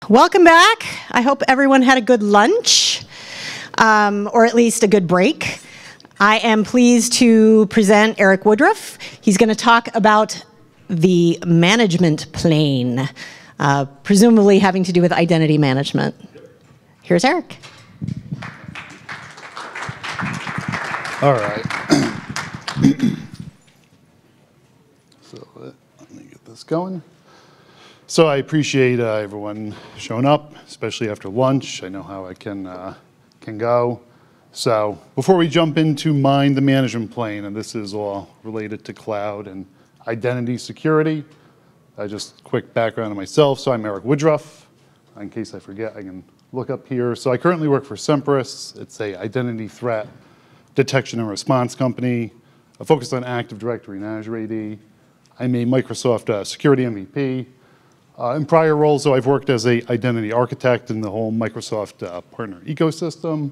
Welcome back. I hope everyone had a good lunch, or at least a good break. I am pleased to present Eric Woodruff. He's going to talk about the management plane, presumably having to do with identity management. Here's Eric. All right. So let me get this going. So I appreciate everyone showing up, especially after lunch. I know how it can go. So before we jump into the management plane, and this is all related to cloud and identity security, just quick background on myself. So I'm Eric Woodruff. In case I forget, I can look up here. So I currently work for Semperis. It's a identity threat detection and response company. I focus on Active Directory and Azure AD. I'm a Microsoft security MVP. In prior roles, though, I've worked as an identity architect in the whole Microsoft partner ecosystem.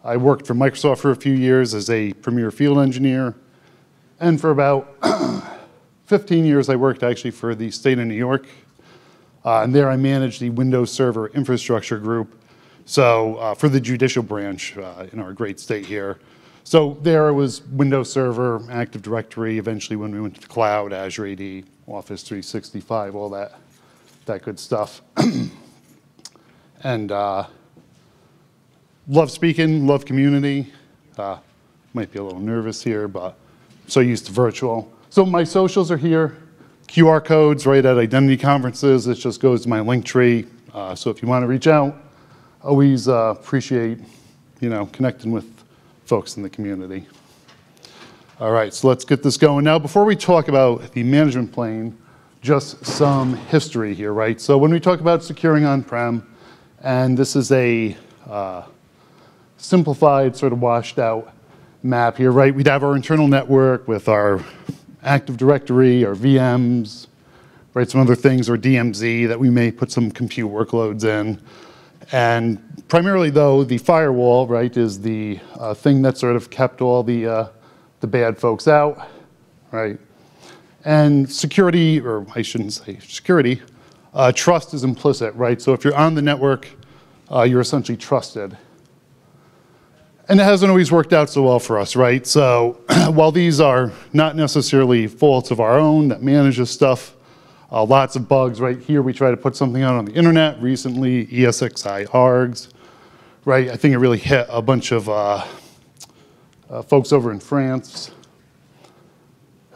I worked for Microsoft for a few years as a premier field engineer. And for about 15 years, I worked actually for the state of New York. And there I managed the Windows Server infrastructure group. So for the judicial branch in our great state here. So there it was Windows Server, Active Directory, eventually when we went to the cloud, Azure AD, Office 365, all that good stuff. And love speaking, love community. Might be a little nervous here, but I'm so used to virtual. So my socials are here. QR codes right at identity conferences. This just goes to my link tree. So if you want to reach out, always appreciate connecting with folks in the community. All right, so let's get this going. Now, before we talk about the management plane, just some history here, right? So when we talk about securing on-prem, and this is a simplified, sort of washed out map here, right? We'd have our internal network with our Active Directory, our VMs, right? Some other things, or DMZ that we may put some compute workloads in. And primarily, though, the firewall, right, is the thing that sort of kept all the bad folks out, right? And security, or I shouldn't say security, trust is implicit, right? So if you're on the network, you're essentially trusted. And it hasn't always worked out so well for us, right? So while these are not necessarily faults of our own that manages stuff, lots of bugs, right? Here we try to put something out on the internet recently, ESXi args, right? I think it really hit a bunch of folks over in France.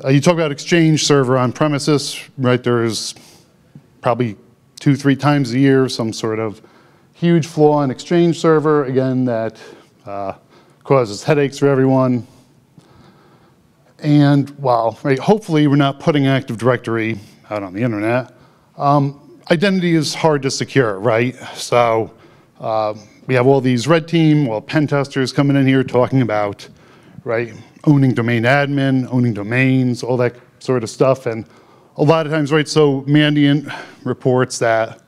You talk about Exchange server on premises, right? There's probably 2-3 times a year some sort of huge flaw in Exchange server, again, that causes headaches for everyone. And while, right, hopefully we're not putting Active Directory out on the internet, identity is hard to secure, right? So we have all these red team, pen testers coming in here talking about, right, owning domain admin, owning domains, all that sort of stuff. And a lot of times, right, so Mandiant reports that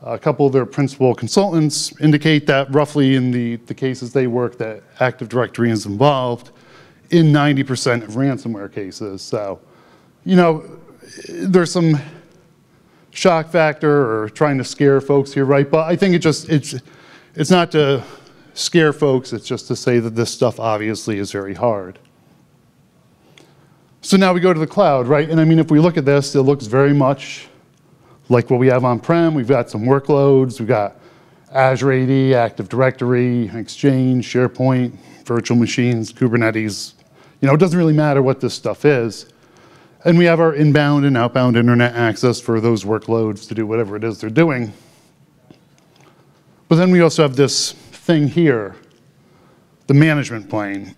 a couple of their principal consultants indicate that roughly in the cases they work that Active Directory is involved in 90% of ransomware cases. So, there's some shock factor or trying to scare folks here, right? But I think it's not to scare folks, it's just to say that this stuff obviously is very hard. So now we go to the cloud, right? And I mean, if we look at this, it looks very much like what we have on-prem. We've got some workloads. We've got Azure AD, Active Directory, Exchange, SharePoint, virtual machines, Kubernetes. It doesn't really matter what this stuff is. And we have our inbound and outbound internet access for those workloads to do whatever it is they're doing. But then we also have this thing here, the management plane.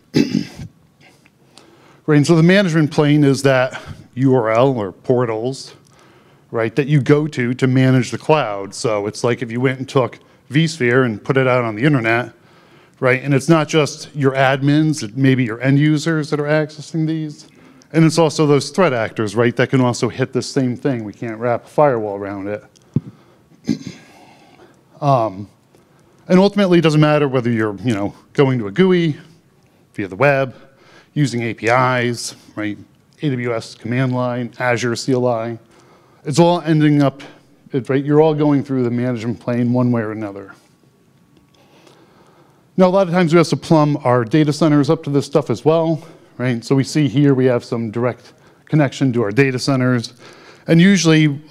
Right, and so the management plane is that URL or portals, right, that you go to manage the cloud. So it's like if you went and took vSphere and put it out on the internet, right, and it's not just your admins, it may be your end users that are accessing these. And it's also those threat actors, right, that can also hit the same thing. We can't wrap a firewall around it. And ultimately, it doesn't matter whether you're, going to a GUI via the web, using APIs, right, AWS command line, Azure CLI. It's all ending up right? You're all going through the management plane one way or another. Now, a lot of times we have to plumb our data centers up to this stuff as well, right? So we see here we have some direct connection to our data centers. And usually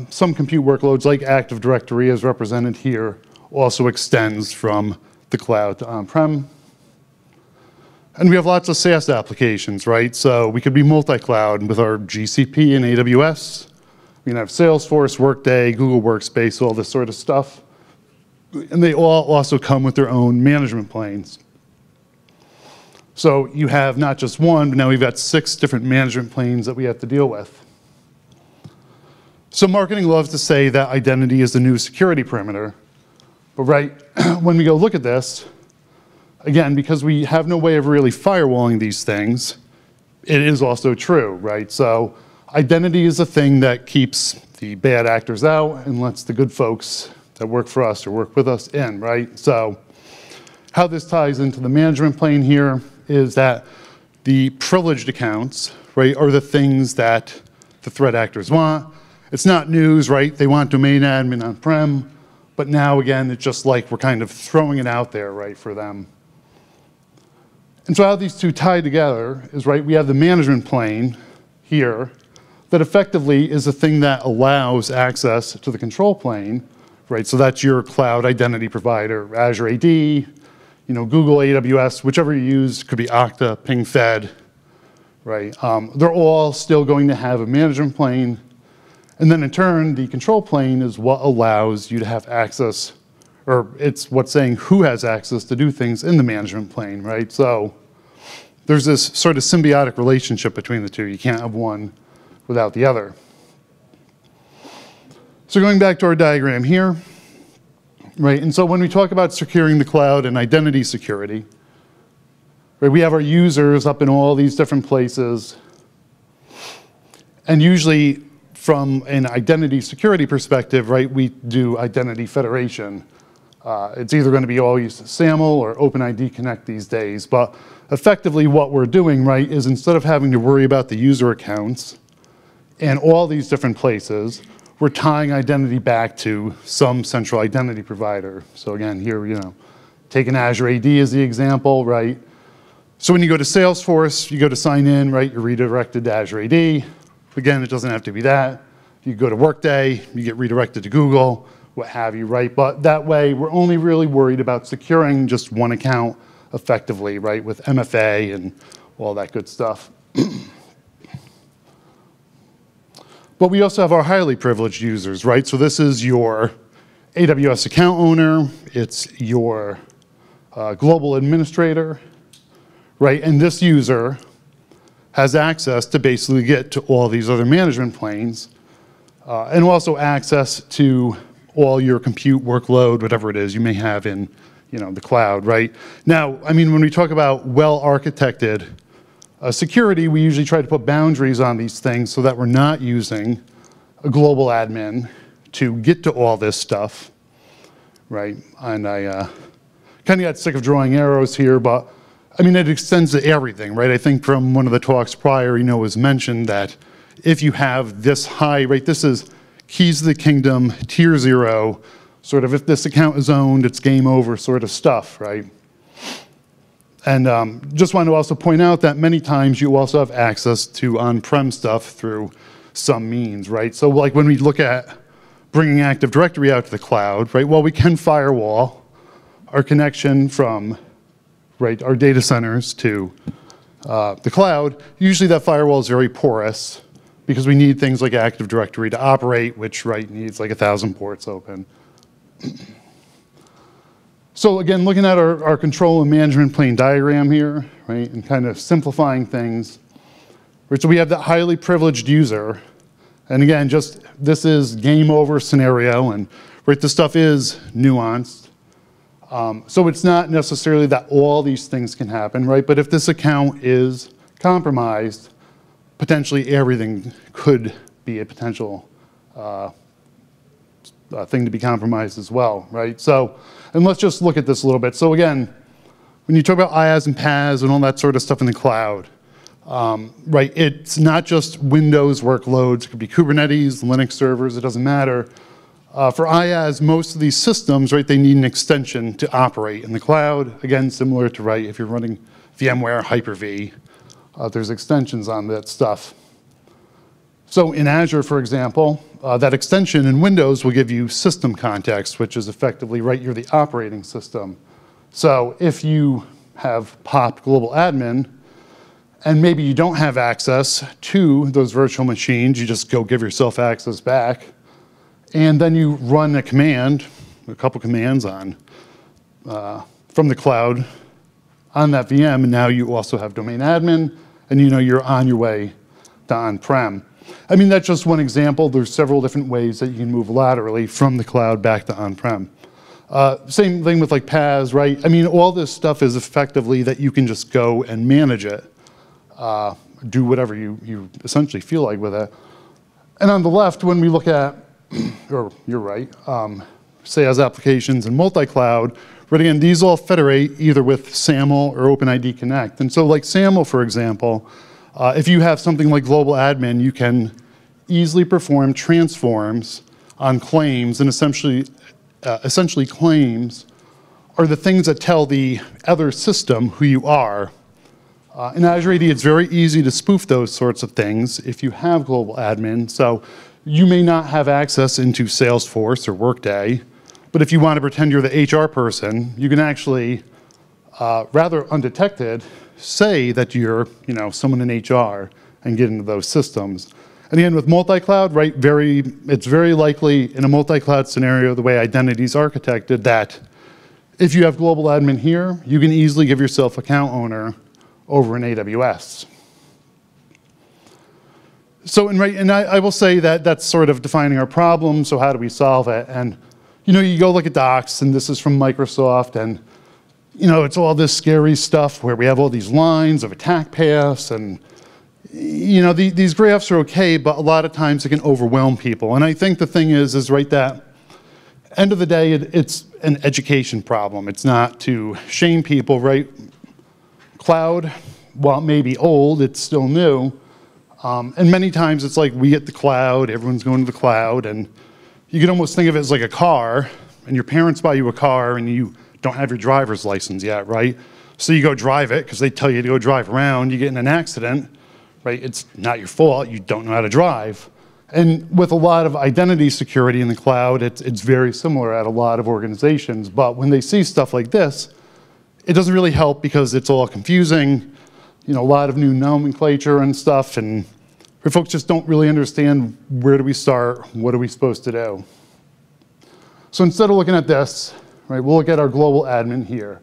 some compute workloads like Active Directory as represented here also extends from the cloud to on-prem. And we have lots of SaaS applications, right? So we could be multi-cloud with our GCP and AWS. We can have Salesforce, Workday, Google Workspace, all this sort of stuff. And they all also come with their own management planes. So you have not just one, but now we've got 6 different management planes that we have to deal with. So marketing loves to say that identity is the new security perimeter. But right, when we go look at this, again, because we have no way of really firewalling these things, it is also true, right? So identity is the thing that keeps the bad actors out and lets the good folks that work for us or work with us in, right? So how this ties into the management plane here is that the privileged accounts, right, are the things that the threat actors want. It's not news, right? They want domain admin on-prem, but now again, it's just like we're kind of throwing it out there, right, for them. And so how these two tie together is, right, we have the management plane here that effectively is the thing that allows access to the control plane, right? So that's your cloud identity provider, Azure AD, Google AWS, whichever you use, could be Okta, PingFed, right? They're all still going to have a management plane. And then in turn, the control plane is what allows you to have access, or it's what's saying who has access to do things in the management plane, right? So there's this sort of symbiotic relationship between the two. You can't have one without the other. So going back to our diagram here, right? And so when we talk about securing the cloud and identity security, right, we have our users up in all these different places. And usually from an identity security perspective, right, we do identity federation. It's either going to be always SAML or OpenID Connect these days. But effectively what we're doing, right, is instead of having to worry about the user accounts and all these different places, we're tying identity back to some central identity provider. So again, here, taking Azure AD as the example, right? So when you go to Salesforce, you go to sign in, right? You're redirected to Azure AD. Again, it doesn't have to be that. You go to Workday, you get redirected to Google, what have you, right? But that way, we're only really worried about securing just one account effectively, right? With MFA and all that good stuff. But we also have our highly privileged users, right? So this is your AWS account owner. It's your global administrator, right? And this user has access to basically get to all these other management planes and also access to all your compute workload, whatever it is you may have in the cloud, right? Now, I mean, when we talk about well-architected security, we usually try to put boundaries on these things so that we're not using a global admin to get to all this stuff, right? And I kind of got sick of drawing arrows here, but I mean, it extends to everything, right? I think from one of the talks prior, it was mentioned that if you have this high, right, this is keys to the kingdom, tier 0, sort of if this account is owned, it's game over sort of stuff, right? And just want to also point out that many times you also have access to on-prem stuff through some means, right? So like when we look at bringing Active Directory out to the cloud, right, well, we can firewall our connection from, right, our data centers to the cloud. Usually that firewall is very porous because we need things like Active Directory to operate, which, right, needs like 1,000 ports open. So again, looking at our control and management plane diagram here, right, and kind of simplifying things. Right, so we have that highly privileged user. And again, just this is game over scenario, and right, this stuff is nuanced. So it's not necessarily that all these things can happen, right? But if this account is compromised, potentially everything could be a potential thing to be compromised as well, right? So, and let's just look at this a little bit. So again, when you talk about IaaS and PaaS and all that sort of stuff in the cloud, right, it's not just Windows workloads. It could be Kubernetes, Linux servers, it doesn't matter. For IaaS, most of these systems, right, they need an extension to operate in the cloud. Again, similar to, right, if you're running VMware, Hyper-V, there's extensions on that stuff. So in Azure, for example, that extension in Windows will give you system context, which is effectively, right, you're the operating system. So if you have pop global admin, and maybe you don't have access to those virtual machines, you just go give yourself access back, and then you run a command, a couple commands on, from the cloud on that VM, and now you also have domain admin, and you know you're on your way to on-prem. I mean, that's just one example. There's several different ways that you can move laterally from the cloud back to on-prem. Same thing with like PaaS, right? I mean, all this stuff is effectively that you can just go and manage it, do whatever you essentially feel like with it. And on the left, when we look at, or you're right, SaaS applications and multi-cloud, but again, these all federate either with SAML or OpenID Connect. And so like SAML, for example, if you have something like global admin, you can easily perform transforms on claims, and essentially claims are the things that tell the other system who you are. In Azure AD, it's very easy to spoof those sorts of things if you have global admin. So you may not have access into Salesforce or Workday, but if you want to pretend you're the HR person, you can actually, rather undetected, say that you're, someone in HR and get into those systems. And again, with multi-cloud, right, it's very likely in a multi-cloud scenario, the way identity is architected, that if you have global admin here, you can easily give yourself account owner over in AWS. So, and I will say that that's sort of defining our problem, so how do we solve it? And, you go look at docs, and this is from Microsoft, and, it's all this scary stuff where we have all these lines of attack paths, and, these graphs are okay, but a lot of times it can overwhelm people. And I think the thing is right, that end of the day, it's an education problem. It's not to shame people, right? Cloud, while it may be old, it's still new. And many times it's like we get the cloud, everyone's going to the cloud, and you can almost think of it as like a car, and your parents buy you a car and you don't have your driver's license yet, right? So you go drive it because they tell you to go drive around, you get in an accident, right? It's not your fault, you don't know how to drive. And with a lot of identity security in the cloud, it's very similar at a lot of organizations, but when they see stuff like this, it doesn't really help because it's all confusing, a lot of new nomenclature and stuff, and folks just don't really understand where do we start, what are we supposed to do. So instead of looking at this, right, we'll look at our global admin here.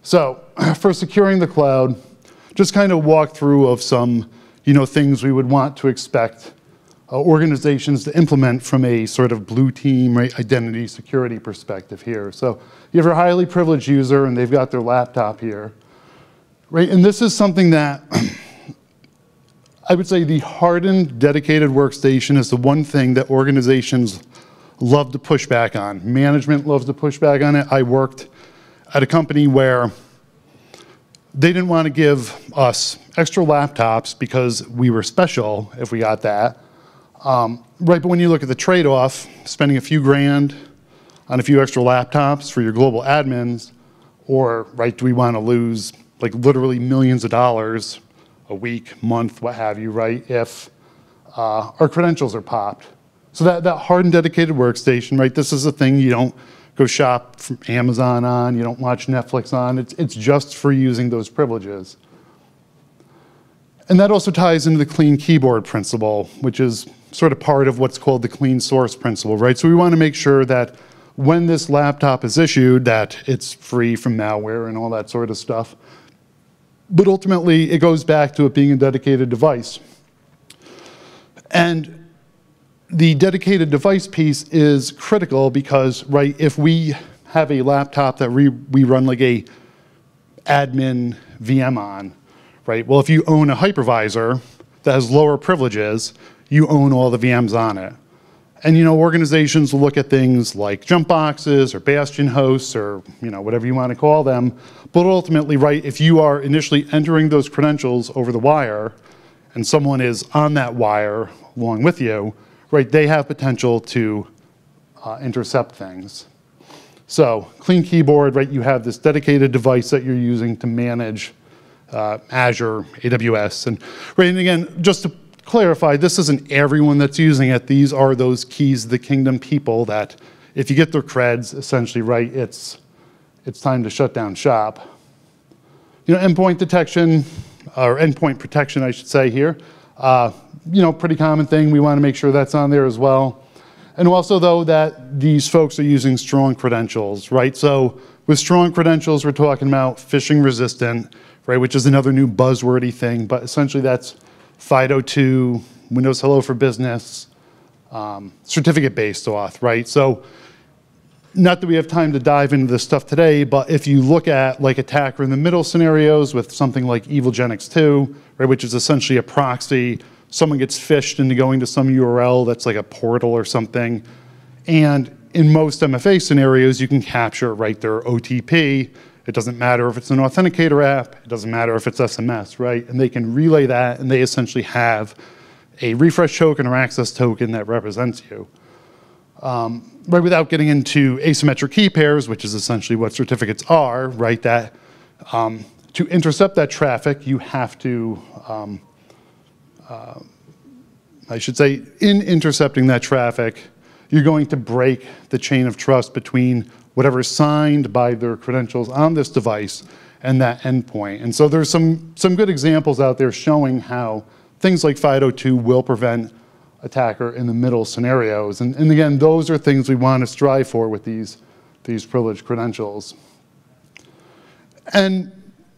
So for securing the cloud, just kind of walk through of some things we would want to expect organizations to implement from a sort of blue team, right, identity security perspective here. So you have your highly privileged user, and they've got their laptop here, right? And this is something that I would say the hardened, dedicated workstation is the one thing that organizations love to push back on. Management loves to push back on it. I worked at a company where they didn't want to give us extra laptops because we were special if we got that. Right, but when you look at the trade-off, spending a few grand on a few extra laptops for your global admins, or, right, do we want to lose like literally millions of dollars a week, month, what have you, right, if our credentials are popped. So that hardened, dedicated workstation, right, this is a thing you don't go shop from Amazon on, you don't watch Netflix on, it's just for using those privileges. And that also ties into the clean keyboard principle, which is sort of part of what's called the clean source principle, right? So we want to make sure that when this laptop is issued, that it's free from malware and all that sort of stuff. But ultimately, it goes back to it being a dedicated device. And the dedicated device piece is critical because, right, if we have a laptop that we run like a admin VM on, right, well, if you own a hypervisor that has lower privileges, you own all the VMs on it. And, organizations will look at things like jump boxes or bastion hosts or, whatever you want to call them. But ultimately, right, if you are initially entering those credentials over the wire and someone is on that wire along with you, right, they have potential to intercept things. So clean keyboard, right? You have this dedicated device that you're using to manage Azure, AWS, and right. And again, just to clarify, this isn't everyone that's using it. These are those keys of the kingdom people that, if you get their creds, essentially, right? It's time to shut down shop. You know, endpoint detection or endpoint protection, I should say here. You know, pretty common thing. We want to make sure that's on there as well. And also, though, that these folks are using strong credentials, right? So with strong credentials, we're talking about phishing resistant, right, which is another new buzzwordy thing, but essentially that's FIDO2, Windows Hello for Business, certificate-based auth, right? So not that we have time to dive into this stuff today, but if you look at like attacker in the middle scenarios with something like EvilGenix 2, right, which is essentially a proxy, someone gets phished into going to some URL that's like a portal or something, and in most MFA scenarios, you can capture, right, their OTP. It doesn't matter if it's an authenticator app, it doesn't matter if it's SMS, right? And they can relay that, and they essentially have a refresh token or access token that represents you. Right, without getting into asymmetric key pairs, which is essentially what certificates are, right? That to intercept that traffic, you have to, I should say, in intercepting that traffic, you're going to break the chain of trust between whatever's signed by their credentials on this device and that endpoint. And so there's some good examples out there showing how things like FIDO2 will prevent attacker in the middle scenarios. And again, those are things we want to strive for with these privileged credentials. And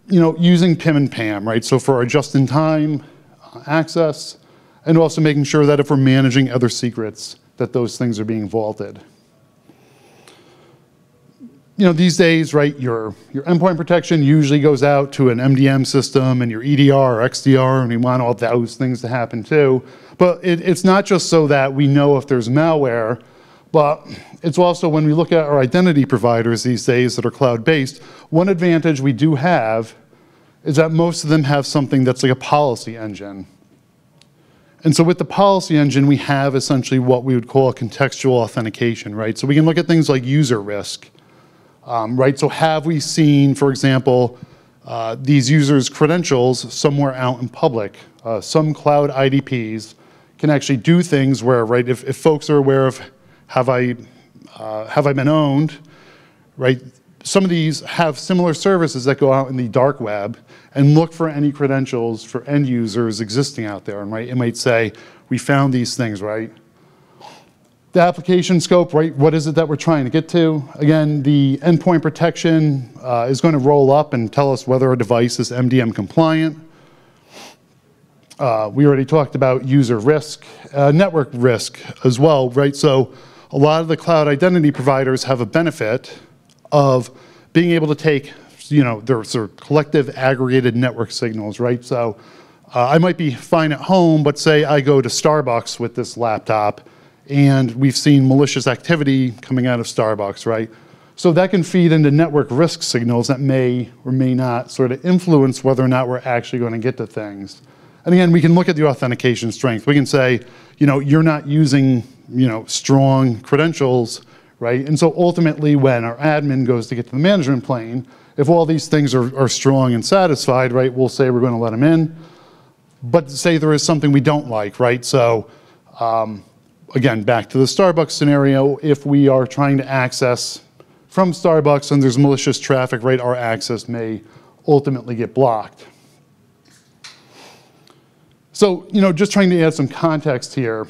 you know, using PIM and PAM, right? So for our just-in-time access, and also making sure that if we're managing other secrets, that those things are being vaulted. You know, these days, right, your endpoint protection usually goes out to an MDM system and your EDR or XDR, and we want all those things to happen too. But it's not just so that we know if there's malware, but it's also when we look at our identity providers these days that are cloud-based, one advantage we do have is that most of them have something that's like a policy engine. And so with the policy engine, we have essentially what we would call a contextual authentication, right? So we can look at things like user risk. Right, so have we seen, for example, these users' credentials somewhere out in public? Some cloud IDPs can actually do things where, right, if folks are aware of have I been owned, right? Some of these have similar services that go out in the dark web and look for any credentials for end users existing out there, and right, it might say, we found these things, right? The application scope, right, what is it that we're trying to get to? Again, the endpoint protection is going to roll up and tell us whether a device is MDM compliant. We already talked about user risk, network risk as well, right? So a lot of the cloud identity providers have a benefit of being able to take, you know, their sort of collective aggregated network signals, right? So I might be fine at home, but say I go to Starbucks with this laptop, and we've seen malicious activity coming out of Starbucks, right? So that can feed into network risk signals that may or may not sort of influence whether or not we're actually going to get to things. And again, we can look at the authentication strength. We can say, you know, you're not using, you know, strong credentials, right? And so ultimately when our admin goes to get to the management plane, if all these things are strong and satisfied, right, we'll say we're going to let them in. But say there is something we don't like, right? So, again, back to the Starbucks scenario, if we are trying to access from Starbucks and there's malicious traffic, right, our access may ultimately get blocked. So, you know, just trying to add some context here.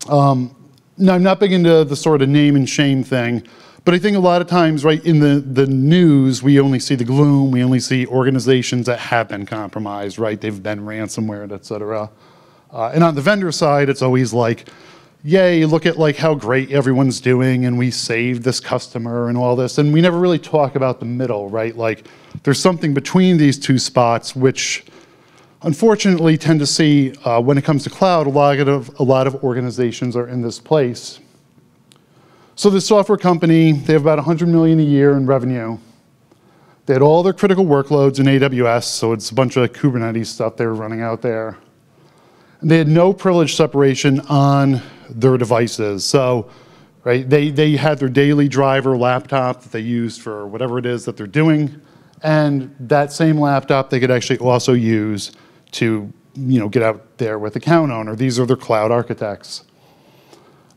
Now, I'm not big into the sort of name and shame thing, but I think a lot of times, right, in the news, we only see the gloom, we only see organizations that have been compromised, right? They've been ransomware, et cetera. And on the vendor side, it's always like, yay, look at like how great everyone's doing and we saved this customer and all this. And we never really talk about the middle, right? Like there's something between these two spots, which unfortunately tend to see when it comes to cloud, a lot of organizations are in this place. So this software company, they have about 100 million a year in revenue. They had all their critical workloads in AWS, so it's a bunch of Kubernetes stuff they were running out there. And they had no privilege separation on their devices. So right? They had their daily driver laptop that they used for whatever it is that they're doing, and that same laptop they could actually also use to get out there with account owner. These are their cloud architects.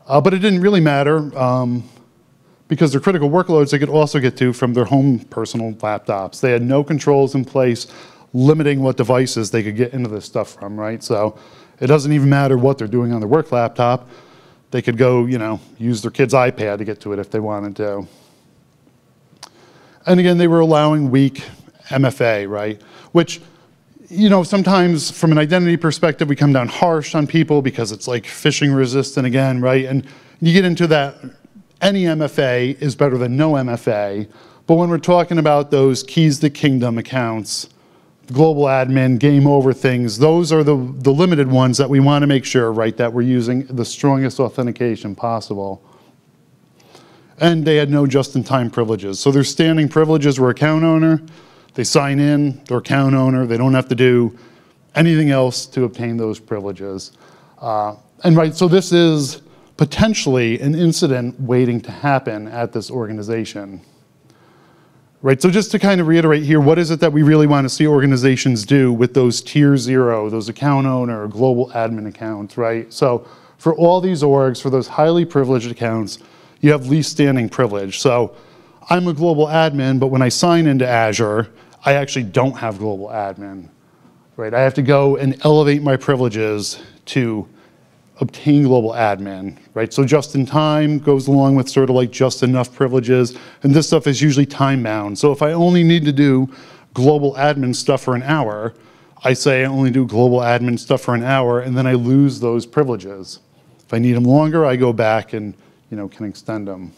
But it didn't really matter because their critical workloads they could also get to from their home personal laptops. They had no controls in place limiting what devices they could get into this stuff from, right? So it doesn't even matter what they're doing on their work laptop. They could go, use their kid's iPad to get to it if they wanted to. And again, they were allowing weak MFA, right? Which, sometimes from an identity perspective, we come down harsh on people because it's like phishing resistant again, right? And you get into that, any MFA is better than no MFA. But when we're talking about those keys to kingdom accounts, global admin, game over things, those are the limited ones that we want to make sure, right, that we're using the strongest authentication possible. And they had no just-in-time privileges. So their standing privileges were account owner. They sign in, they're account owner. They don't have to do anything else to obtain those privileges. So this is potentially an incident waiting to happen at this organization. Right, so just to kind of reiterate here, what is it that we really want to see organizations do with those tier 0, those account owner, global admin accounts, right? So for all these orgs, for those highly privileged accounts, you have least standing privilege. So I'm a global admin, but when I sign into Azure, I actually don't have global admin, right? I have to go and elevate my privileges to obtain global admin, right? So just in time goes along with sort of like just enough privileges, and this stuff is usually time bound. So if I only need to do global admin stuff for an hour, I say I only do global admin stuff for an hour, and then I lose those privileges. If I need them longer, I go back and can extend them.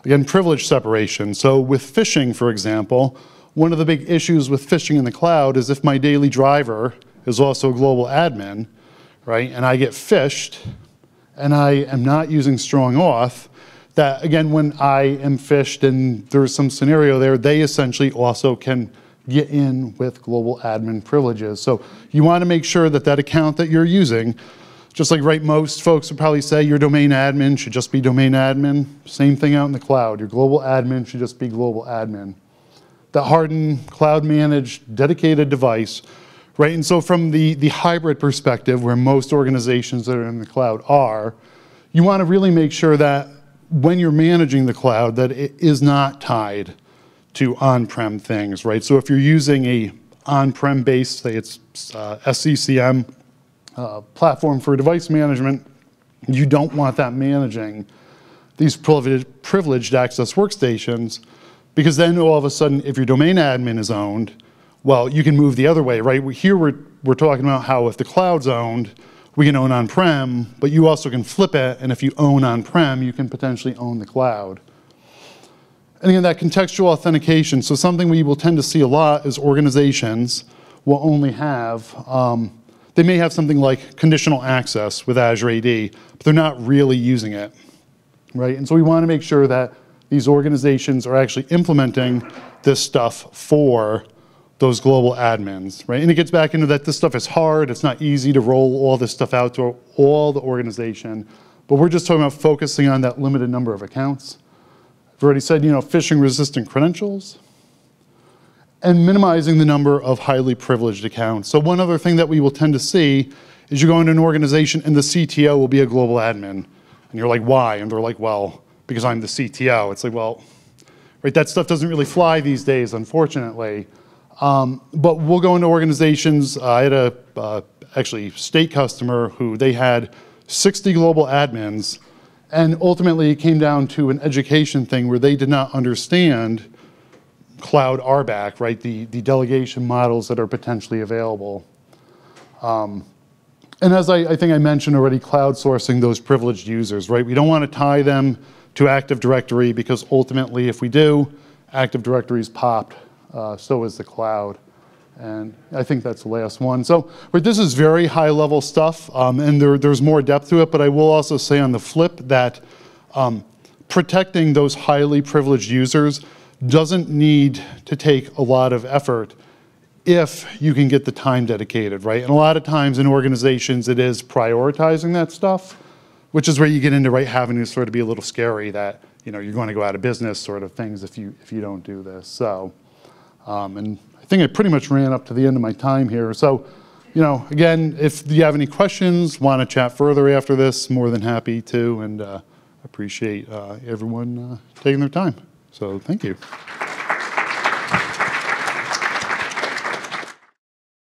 Again, privilege separation. So with phishing, for example, one of the big issues with phishing in the cloud is if my daily driver is also a global admin, right, and I get phished, and I am not using strong auth, that again, when I am phished and there's some scenario there, they essentially also can get in with global admin privileges. So you want to make sure that that account that you're using, just like most folks would probably say your domain admin should just be domain admin, same thing out in the cloud. Your global admin should just be global admin. The hardened, cloud managed, dedicated device. Right, and so from the hybrid perspective, where most organizations that are in the cloud are, you want to really make sure that when you're managing the cloud, that it is not tied to on-prem things, right? So if you're using a on-prem based, say it's SCCM platform for device management, you don't want that managing these privileged access workstations, because then all of a sudden, if your domain admin is owned, well, you can move the other way, right? Here we're talking about how if the cloud's owned, we can own on-prem, but you also can flip it, and if you own on-prem, you can potentially own the cloud. And again, that contextual authentication, so something we will tend to see a lot is organizations will only have, they may have something like conditional access with Azure AD, but they're not really using it, right? And so we want to make sure that these organizations are actually implementing this stuff for those global admins, right? And it gets back into that this stuff is hard, it's not easy to roll all this stuff out to all the organization, but we're just talking about focusing on that limited number of accounts. I've already said, phishing resistant credentials, and minimizing the number of highly privileged accounts. So one other thing that we will tend to see is you go into an organization and the CTO will be a global admin. And you're like, why? And they're like, well, because I'm the CTO. It's like, well, right, that stuff doesn't really fly these days, unfortunately. But we'll go into organizations. I had a actually state customer who they had 60 global admins, and ultimately it came down to an education thing where they did not understand cloud RBAC, right? The delegation models that are potentially available. And as I think I mentioned already, cloud sourcing those privileged users, right? We don't want to tie them to Active Directory because ultimately if we do, Active Directory is popped. So is the cloud. And I think that's the last one. So but this is very high level stuff, and there's more depth to it, but I will also say on the flip that protecting those highly privileged users doesn't need to take a lot of effort if you can get the time dedicated, right? And a lot of times in organizations it is prioritizing that stuff, which is where you get into having to sort of be a little scary that, you know, you're going to go out of business sort of things if you don't do this. So, and I think I pretty much ran up to the end of my time here. So, you know, again, if you have any questions, want to chat further after this, more than happy to, and appreciate everyone taking their time. So thank you.